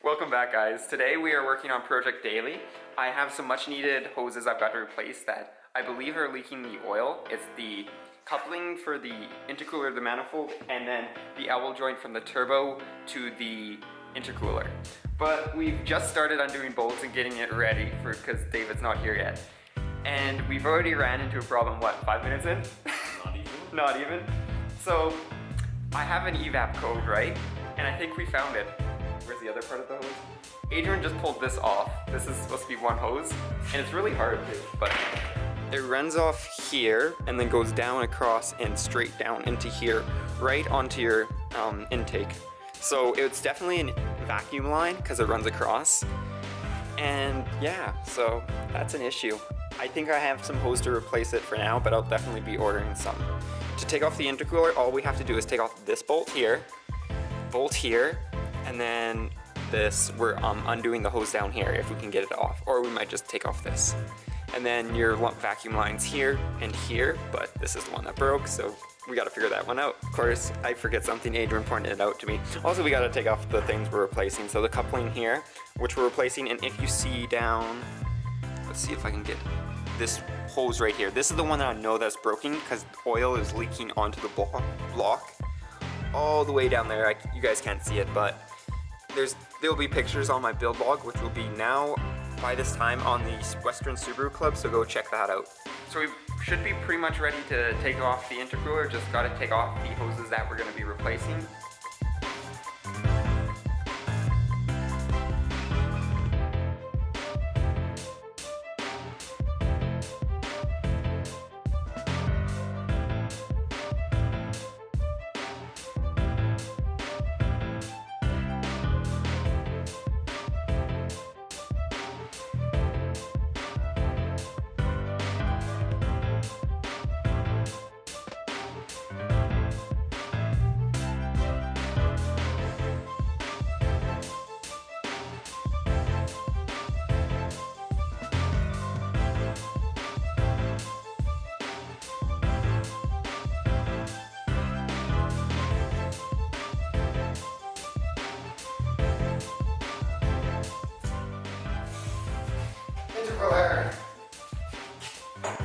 Welcome back, guys. Today we are working on Project Daily. I have some much needed hoses I've got to replace that I believe are leaking the oil. It's the coupling for the intercooler, the manifold, and then the elbow joint from the turbo to the intercooler. But we've just started undoing bolts and getting it ready because David's not here yet. And we've already ran into a problem, what, 5 minutes in? Not even. Not even. So I have an evap code, right? And I think we found it. Where's the other part of the hose? Adrian just pulled this off. This is supposed to be one hose, and it's really hard to, but it runs off here and then goes down across and straight down into here, right onto your intake. So it's definitely a vacuum line because it runs across. And yeah, so that's an issue. I think I have some hose to replace it for now, but I'll definitely be ordering some. To take off the intercooler, all we have to do is take off this bolt here, and then this, we're undoing the hose down here if we can get it off, or we might just take off this. And then your vacuum lines here and here, but this is the one that broke, so we gotta figure that one out. Of course, I forget something, Adrian pointed it out to me. Also, we gotta take off the things we're replacing. So the coupling here, which we're replacing, and if you see down, let's see if I can get this hose right here. This is the one that I know that's broken because oil is leaking onto the block all the way down there. You guys can't see it, but there'll be pictures on my build blog, which will be now by this time on the Western Subaru Club, so go check that out. So we should be pretty much ready to take off the intercooler, just gotta take off the hoses that we're gonna be replacing.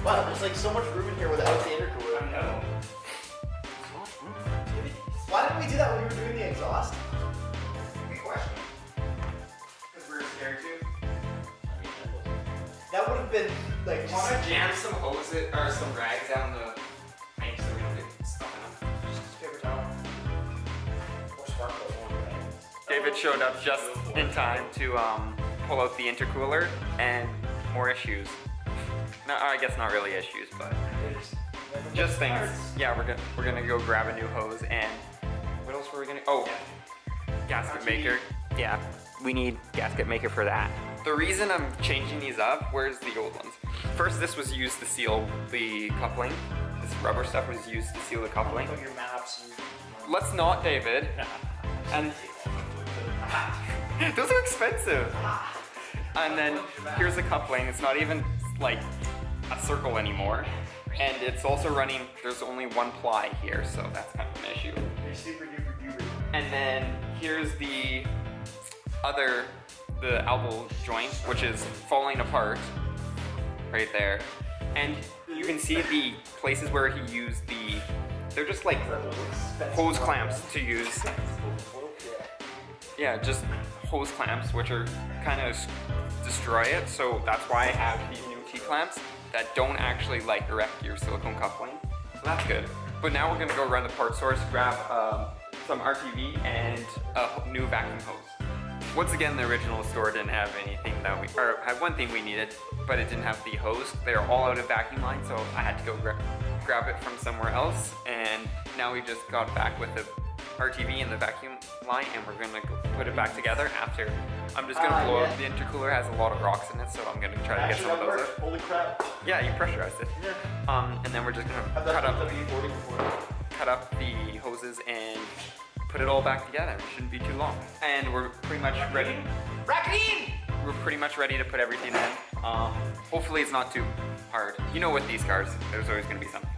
Wow, there's like so much room in here without the intercooler. I know. Why didn't we do that when we were doing the exhaust? Good question. Because we were scared too. That would have been like Just want to jam some hoses or some rags down the pipe so we don't get stuck in them. just paper towel. Or sparkle. David showed up just in time to pull out the intercooler and more issues. No, I guess not really issues, but just things. Yeah, we're gonna go grab a new hose, and what else were we gonna? Oh, gasket maker. Yeah, we need gasket maker for that. The reason I'm changing these up, where's the old ones? First, this was used to seal the coupling. This rubber stuff was used to seal the coupling. Put your maps. Let's not, David. And those are expensive. And then here's the coupling. It's not even like a circle anymore. And it's also running, there's only one ply here, so that's kind of an issue. You're super duper duper. And then here's the elbow joint, which is falling apart right there. And you can see the places where he used they're just like hose clamps to use. Yeah, just hose clamps, which are kind of destroy it. So that's why I have these new T-clamps that don't actually like erect your silicone coupling. So that's good. But now we're gonna go around the part source, grab some RTV and a new vacuum hose. Once again, the original store didn't have anything that had one thing we needed, but it didn't have the hose. They're all out of vacuum line, so I had to go grab it from somewhere else. And now we just got back with the RTV and the vacuum line, and we're gonna go put it back together after. I'm just gonna blow up. The intercooler has a lot of rocks in it, so I'm gonna try to get some of those out. Holy crap. Yeah, you pressurized it. Yeah. And then we're just gonna cut up the hoses and put it all back together. It shouldn't be too long. And we're pretty much ready. We're pretty much ready to put everything in. Hopefully it's not too hard. You know, with these cars, there's always gonna be something.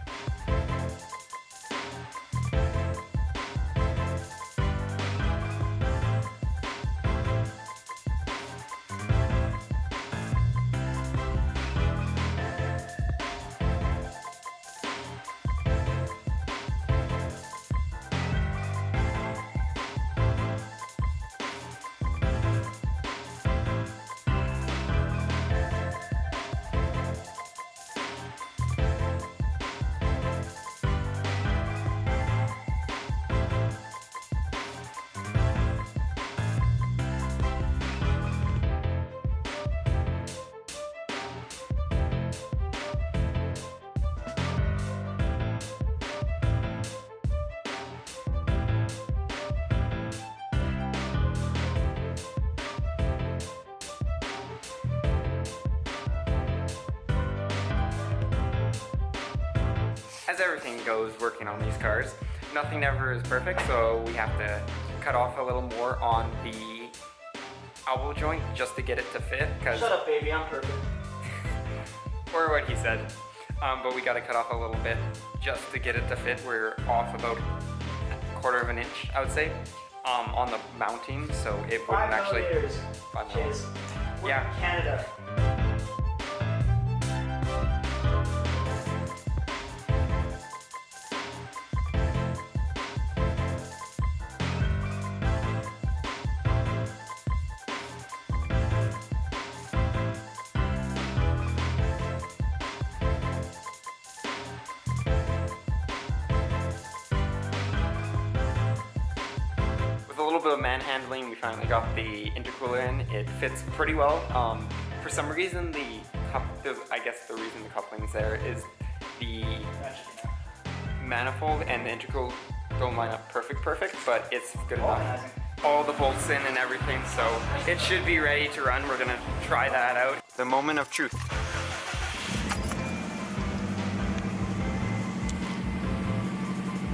as everything goes working on these cars, nothing ever is perfect, so we have to cut off a little more on the elbow joint just to get it to fit. Shut up, baby, I'm perfect. Or what he said. But we got to cut off a little bit just to get it to fit. We're off about a quarter of an inch, I would say, on the mounting, so it wouldn't 5 actually. millimeters. 5 Chase. millimeters. We're Yeah. in Canada. With a little bit of manhandling, we finally got the intercooler in. It fits pretty well. For some reason, I guess the reason the coupling's there is the manifold and the intercooler don't line up perfect, but it's good enough. All the bolts in and everything, so it should be ready to run. We're gonna try that out. The moment of truth.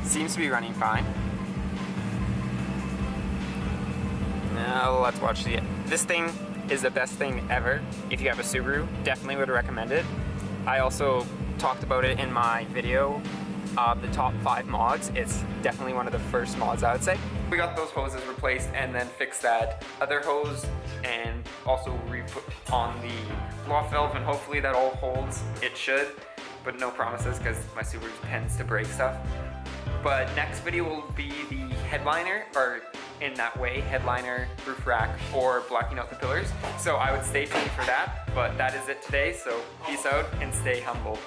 Seems to be running fine. Now let's watch this thing is the best thing ever. If you have a Subaru, definitely would recommend it. I also talked about it in my video of the top 5 mods. It's definitely one of the first mods, I would say. We got those hoses replaced and then fixed that other hose and also re-put on the blow-off valve, and hopefully that all holds. It should, but no promises because my Subaru tends to break stuff. But next video will be the headliner, or in that way, headliner, roof rack, or blocking out the pillars. So I would stay tuned for that, but that is it today, so peace out and stay humble.